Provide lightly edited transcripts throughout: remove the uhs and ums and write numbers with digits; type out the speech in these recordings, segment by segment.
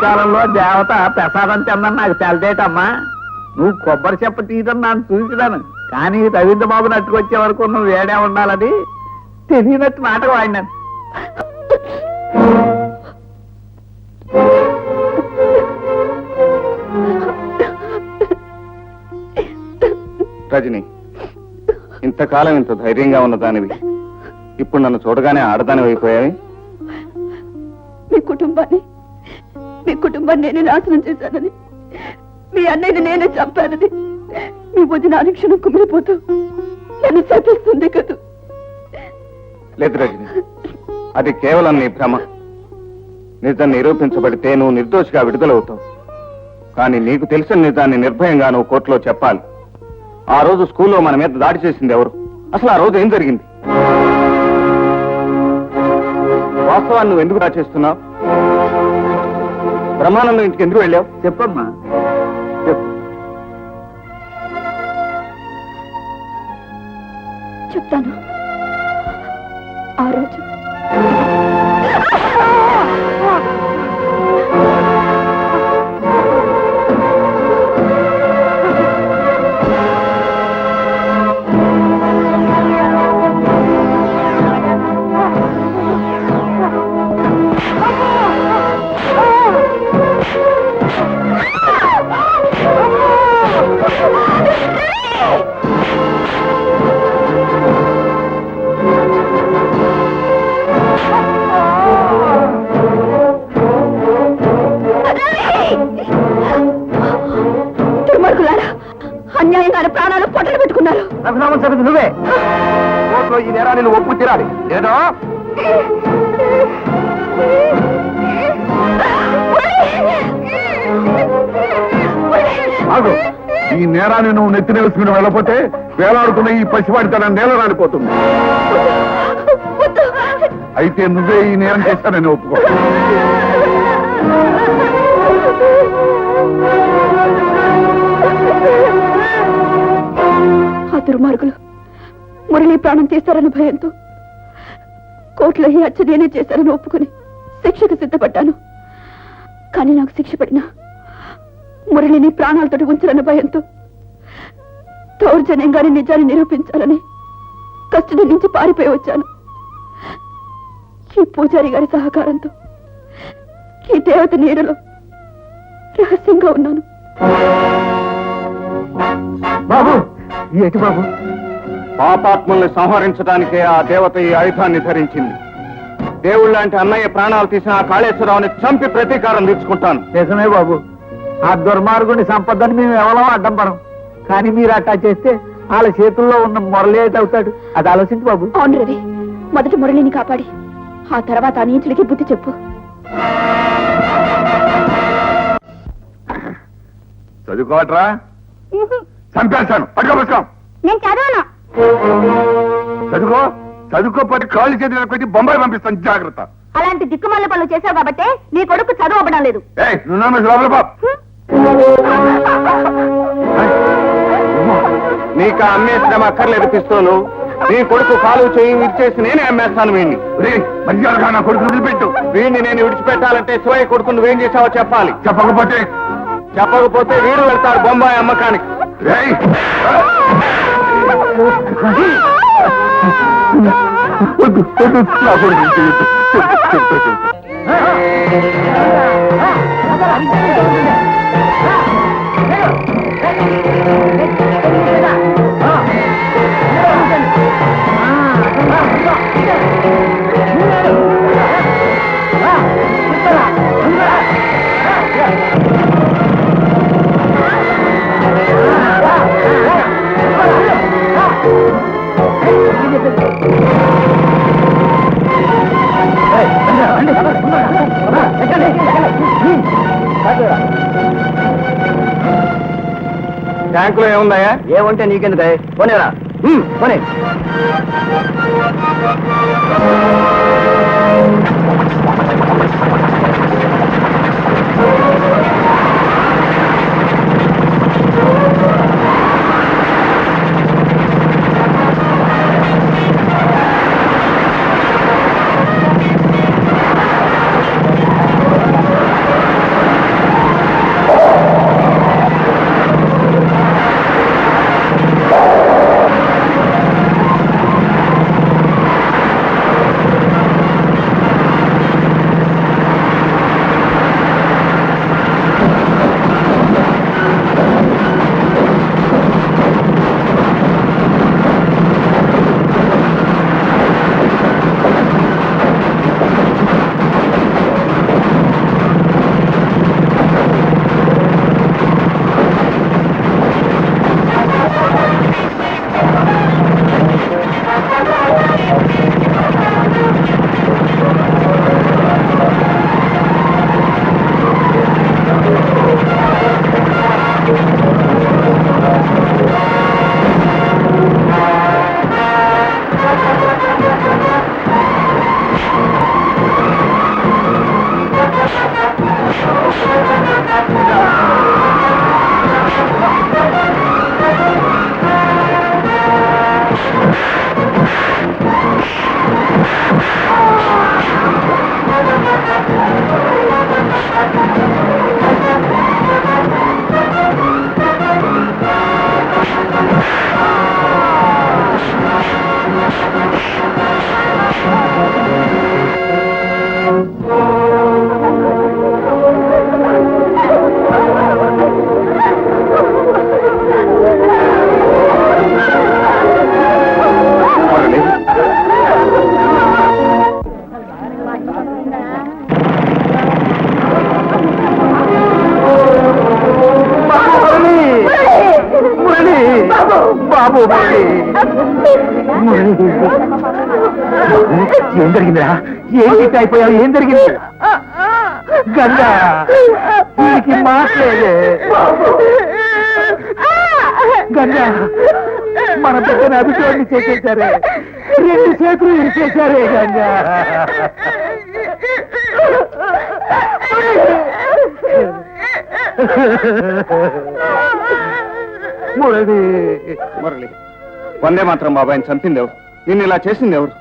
కాలంలో దేవత ప్రసాదం తిందని నాకు తెలదేటమ్మా. నువ్వు కొబ్బరి చెప్ప తీయడం నన్ను చూసినాను, కానీ రవీంద్ర బాబు నట్టుకొచ్చే వరకు నువ్వు వేడే ఉండాలని తెలియనట్టు నాటకం వాడినాను. రజని, ఇంతకాలం ఇంత ధైర్యంగా ఉన్నదానివి ఇప్పుడు నన్ను చూడగానే ఆడదాని అయిపోయావి. మీ కుటుంబాన్ని నేనే నాశనం చేశానని, మీ అన్నయ్యని నేనే చంపానని మీ వదిన అనుక్షణం కుమిలిపోతూ నన్ను శపిస్తుంది కదా. లేదు రజని, అది కేవలం నీ భ్రమ. నిజం నిరూపించబడితే నువ్వు నిర్దోషిగా విడుదలవుతావు. కానీ నీకు తెలిసిన నిజాన్ని నిర్భయంగా నువ్వు కోర్టులో చెప్పాలి. ఆ రోజు స్కూల్లో మన మీద దాడి చేసింది ఎవరు? అసలు ఆ రోజు ఏం జరిగింది? వాస్తవాన్ని నువ్వు ఎందుకు దాచేస్తున్నావు? బ్రహ్మానందం ఇంటికి ఎందుకు వెళ్ళావు? చెప్పమ్మా, చెప్పు. చెప్తాను. ఆ రోజు అన్యాయంగా ప్రాణాలు పొట్టలు పెట్టుకున్నారు. నువ్వే కోర్టులో ఈ నేరాన్ని నువ్వు ఒప్పు తీరాలి. ఏదో ఈ నేరాన్ని నువ్వు నెత్తిన వేసుకుని వెళ్ళకపోతే వేలాడుతున్న ఈ పసివాడి తన నేల రాలిపోతుంది. అయితే నువ్వే ఈ నేరం చేశానని ఒప్పుకో. ఆ దుర్మార్గులు మురళి ప్రాణం తీస్తారన్న భయంతో కోర్టులో ఈ హత్య నేనే చేశారని ఒప్పుకుని శిక్షకు సిద్ధపడ్డాను. కానీ నాకు శిక్ష పడినా మురళిని ప్రాణాలతో ఉంచాలన్న భయంతో దౌర్జన్యంగానే నిజాన్ని నిరూపించాలని కస్టడీ నుంచి పారిపోయి వచ్చాను. ఈ పూజారి గారి సహకారంతో ఈ దేవత నీడలో రహస్యంగా ఉన్నాను. బాబు, ఏంటి బాబు? పాపాత్ముల్ని సంహరించడానికే ఆ దేవత ఈ ఆయుధాన్ని ధరించింది. దేవుళ్ళంటే అన్నయ్య ప్రాణాలు తీసిన ఆ కాళేశ్వరరావుని చంపి ప్రతీకారం తీర్చుకుంటాను. నిజమే బాబు, ఆ దుర్మార్గుని సంపదని మేము ఎవరో అడ్డం పడం. కానీ మీరు అట్టా చేస్తే వాళ్ళ చేతుల్లో ఉన్న మురళి అవుతాడు. అది ఆలోచించు బాబు. అవును రవి, మొదటి మురళిని కాపాడి ఆ తర్వాత ఆ నీచుడికి బుద్ధి చెప్పు. చదువుకోవట్రా? చంపేస్తాను. పట్టుకోబోస్తాం. నేను చదవను. చదువుకోపోతే కాళ్ళు చేతులు పెట్టి బొంబాయి పంపిస్తాను. జాగ్రత్త. అలాంటి దిక్కుమాల పనులు చేశావు కాబట్టి నీ కొడుకు చదువు అవ్వడం లేదు. నీకు అమ్మేసిన అక్కర్లేదు పిస్తోలు. నీ కొడుకు కాలు చేయి విడిచేసి నేనే అమ్మేస్తాను వీడిని. మంచిగా నా కొడుకు వదిలిపెట్టు. వీడిని నేను విడిచిపెట్టాలంటే శివయ్య కొడుకు నువ్వేం చేసావో చెప్పాలి. చెప్పకపోతే వీడు వెళ్తాడు బొంబాయి అమ్మకానికి. నా కొడుకు బ్యాంకులో ఏముందాయా? ఏముంటే నీకెందుకు? పోనేరా, పోనీ. బాబు మురళి ఏం జరిగిందిరా? ఏం గిట్ట అయిపోయావు? ఏం జరిగింది? గంగా నీకు మాట్లేదే. గంగా మన పెద్దని అభిషేకాన్ని చేసేశారే, 2 చేతులు ఇరిచేశారే గంగా. మురళి మురళి, వందే మాత్రం బాబాయ్ని చంపింది ఎవరు? నిన్ను ఇలా చేసింది ఎవరు?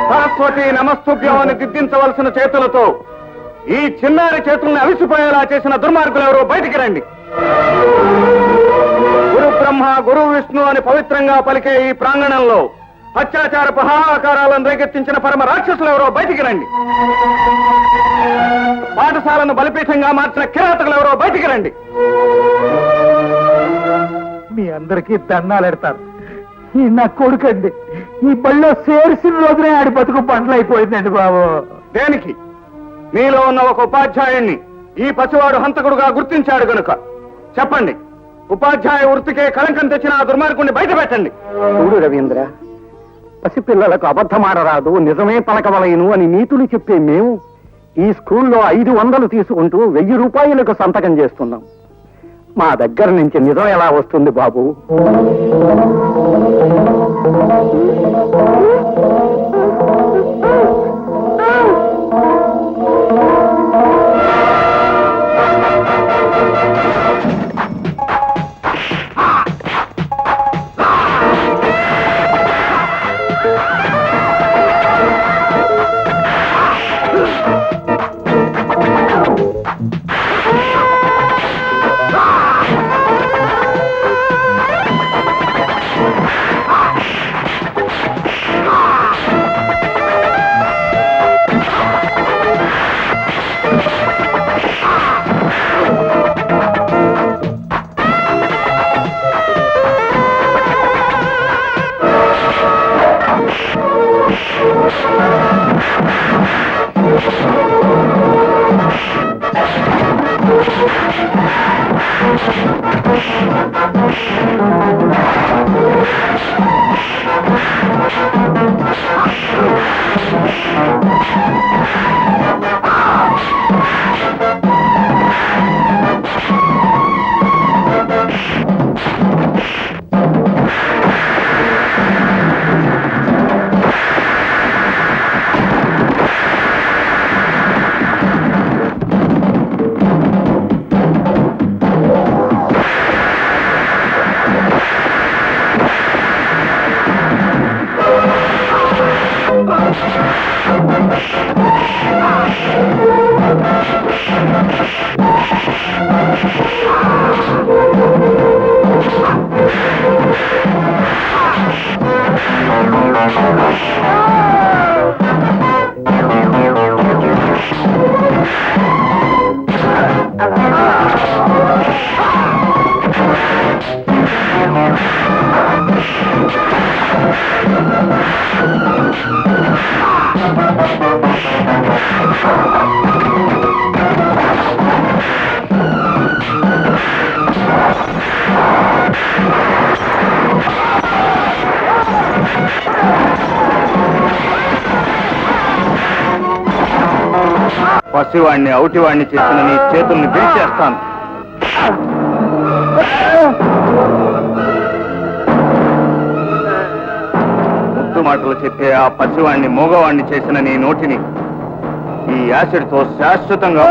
సరస్వతి నమస్తుభ్యం అని దిద్దించవలసిన చేతులతో ఈ చిన్నారి చేతుల్ని అవిసిపోయేలా చేసిన దుర్మార్గులు ఎవరో బయటికి రండి. గురు బ్రహ్మ గురు విష్ణు అని పవిత్రంగా పలికే ఈ ప్రాంగణంలో అత్యాచారపు హాహాకారాలను రేకెత్తించిన పరమ రాక్షసులు ఎవరో బయటికి రండి. పాఠశాలను బలిపీఠంగా మార్చిన కిరాతకులు ఎవరో బయటికి రండి. మీ అందరికీ దండాలెడతారు. ఈ నా కొడుకండి, ఈ బళ్ళో చేర్చిన రోజునే ఆడి బతుకు పంటలు అయిపోయిందండి బాబు. దేనికి? మీలో ఉన్న ఒక ఉపాధ్యాయుణ్ణి ఈ పసివాడు హంతకుడుగా గుర్తించాడు గనుక చెప్పండి. ఉపాధ్యాయ వృత్తికే కళంకం తెచ్చిన ఆ దుర్మార్గుణ్ణి బయట పెట్టండి. చూడు రవీంద్ర, పసిపిల్లలకు అబద్ధమాడరాదు, నిజమే పలకవలయను అని నీతులు చెప్పే మేము ఈ స్కూల్లో 500 తీసుకుంటూ 1000 రూపాయలకు సంతకం చేస్తున్నాం. మా దగ్గర నుంచి నిజం ఎలా వస్తుంది బాబు? పసివాణ్ణి అవుటివాణ్ణి చేసిన నీ చేతుల్ని విరిచేస్తాను. ముద్దు మాటలు చెప్పే ఆ పసివాణ్ణి మూగవాణ్ణి చేసిన నీ నోటిని ఈ యాసిడ్ తో శాశ్వతంగా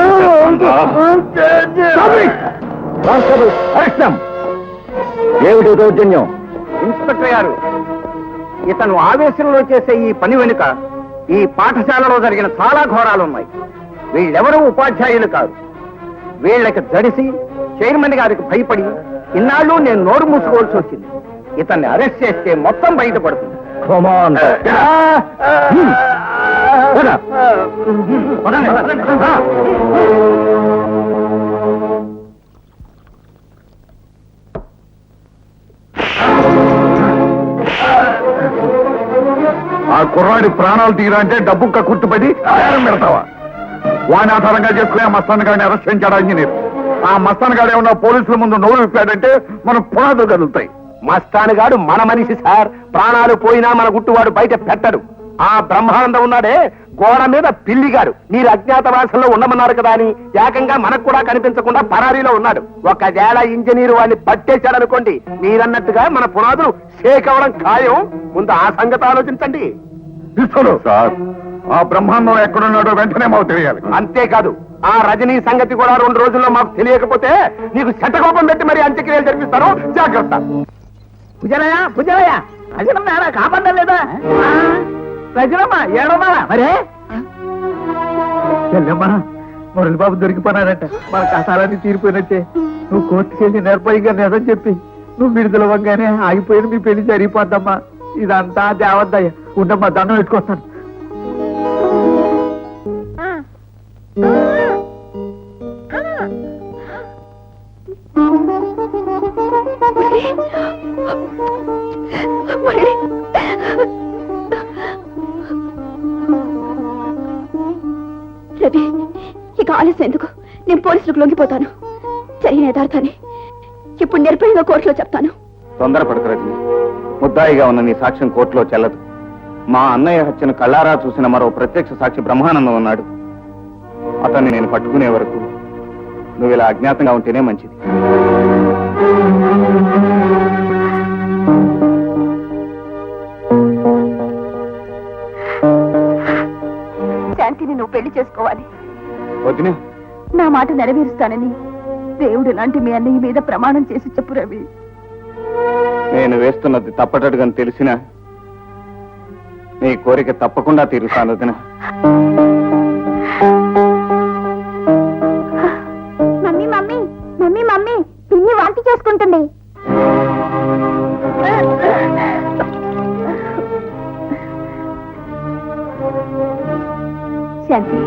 ఏమిటి దౌర్జన్యం? ఇన్స్పెక్టర్ గారు, ఇతను ఆవేశంలో చేసే ఈ పని వెనుక ఈ పాఠశాలలో జరిగిన చాలా ఘోరాలున్నాయి. వీళ్ళెవరూ ఉపాధ్యాయులు కాదు. వీళ్ళకి జడిసి చైర్మన్ గారికి భయపడి ఇన్నాళ్ళు నేను నోరు మూసుకోవాల్సి వచ్చింది. ఇతన్ని అరెస్ట్ చేస్తే మొత్తం బయటపడుతుంది. ఆ కుర్రాడి ప్రాణాలు తీరాలంటే డబ్బు కుట్టుపడి ఆయారం పెడతావా? వాని ఆధారంగా చేసుకుని ఆ మస్తాన్ గారిని అరెస్ట్ చేయించాడు ఇంజనీర్. ఆ మస్తాన్ గారు ఏమన్నా పోలీసుల ముందు నోరు విప్పాడంటే మన పునాదులు కదులుతాయి. మస్తానుగాడు మన మనిషి సార్. ప్రాణాలు పోయినా మన గుట్టువాడు బయట పెట్టడు. ఆ బ్రహ్మానందం ఉన్నాడే గోడ మీద పిల్లిగాడు. మీరు అజ్ఞాతవాసంలో ఉండమన్నారు కదా అని ఏకంగా మనకు కూడా కనిపించకుండా పరారీలో ఉన్నాడు. ఒకవేళ ఇంజనీరు వాడిని పట్టేశాడనుకోండి, మీరన్నట్టుగా మన పునాదులు షేక్ అవ్వడం ఖాయం. ముందు ఆ సంగతి ఆలోచించండి. ఇస్తాడు సార్. ఆ బ్రహ్మాండం ఎక్కడున్నాడో వెంటనే మాకు తెలియాలి. అంతేకాదు, ఆ రజనీ సంగతి కూడా 2 రోజుల్లో మాకు తెలియకపోతే నీకు శటకోపం పెట్టి మరి అంత్యక్రియలు జరిపిస్తాను. జాగ్రత్త. భుజలయ్య భుజలయ్య రజనమ్మ కాపాడడం లేదా? రజనమ్మ ఏడమ్మా మరే చెల్లెమ్మా మురళి బాబు దొరికిపోయినాడంట. మన కష్టాలన్నీ తీరిపోయినట్టే. నువ్వు కోర్టుకి వెళ్ళి నిర్భయంగా నిజం చెప్పి నువ్వు విడుదలవ్వగానే ఆగిపోయిన మీ పెళ్లి జరిగిపోద్దమ్మా. ఇదంతా దేవద్దయ్య. ఉండమ్మా, దండం పెట్టుకొస్తాను. రవి, ఇక ఆలస్యం ఎందుకు? నేను పోలీసులకు లొంగిపోతాను. జరిగిన యథార్థాన్ని ఇప్పుడు నిర్భయంగా కోర్టులో చెప్తాను. తొందరపడకు రజని. ముద్దాయిగా ఉన్న నీ సాక్ష్యం కోర్టులో చెల్లదు. మా అన్నయ్య హత్యను కళ్ళారా చూసిన మరో ప్రత్యక్ష సాక్షి బ్రహ్మానందం ఉన్నాడు. అతన్ని నేను పట్టుకునే వరకు నువ్వు ఇలా అజ్ఞాతంగా ఉంటేనే మంచిది. శాంతిని నువ్వు పెళ్లి చేసుకోవాలి. వదిన, నా మాట నెరవేరుస్తానని దేవుడు లాంటి మీ అన్నయ్య మీద ప్రమాణం చేసి చెప్పు రవి. నేను వేస్తున్నది తప్పటడుగని తెలిసినా నీ కోరిక తప్పకుండా తీరుస్తాను వదిన. మమ్మీ మమ్మీ మమ్మీ మమ్మీ పిన్ని వాంతి చేసుకుంటుంది. శాంతి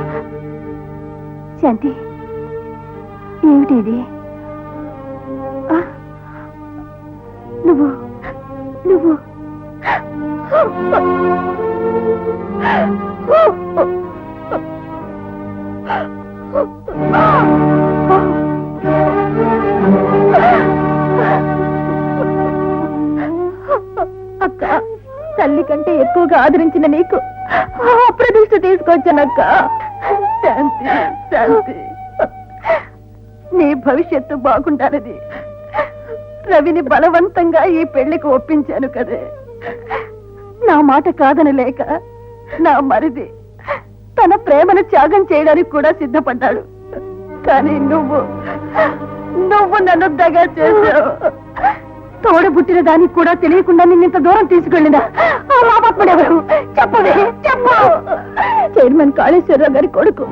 శాంతి, ఏమిటి ఇది? నువ్వు నువ్వు అక్క, తల్లి కంటే ఎక్కువగా ఆదరించిన నీకు అప్రదిష్ట తీసుకొచ్చానక్క. శాంతి శాంతి, నీ భవిష్యత్తు బాగుండాలని రవిని బలవంతంగా ఈ పెళ్లికి ఒప్పించాను కదే. నా మాట కాదని లేక నా మరిది తన ప్రేమను త్యాగం చేయడానికి కూడా సిద్ధపడ్డాడు. కానీ నువ్వు నన్ను దగా చేశావు. తోడబుట్టిన దానికి కూడా తెలియకుండా నిన్నింత దూరం తీసుకెళ్ళినా ఆ పాపాత్ముడెవరు? చెప్పవే, చెప్పు. చైర్మన్ కాళేశ్వరరావు గారి కొడుకు.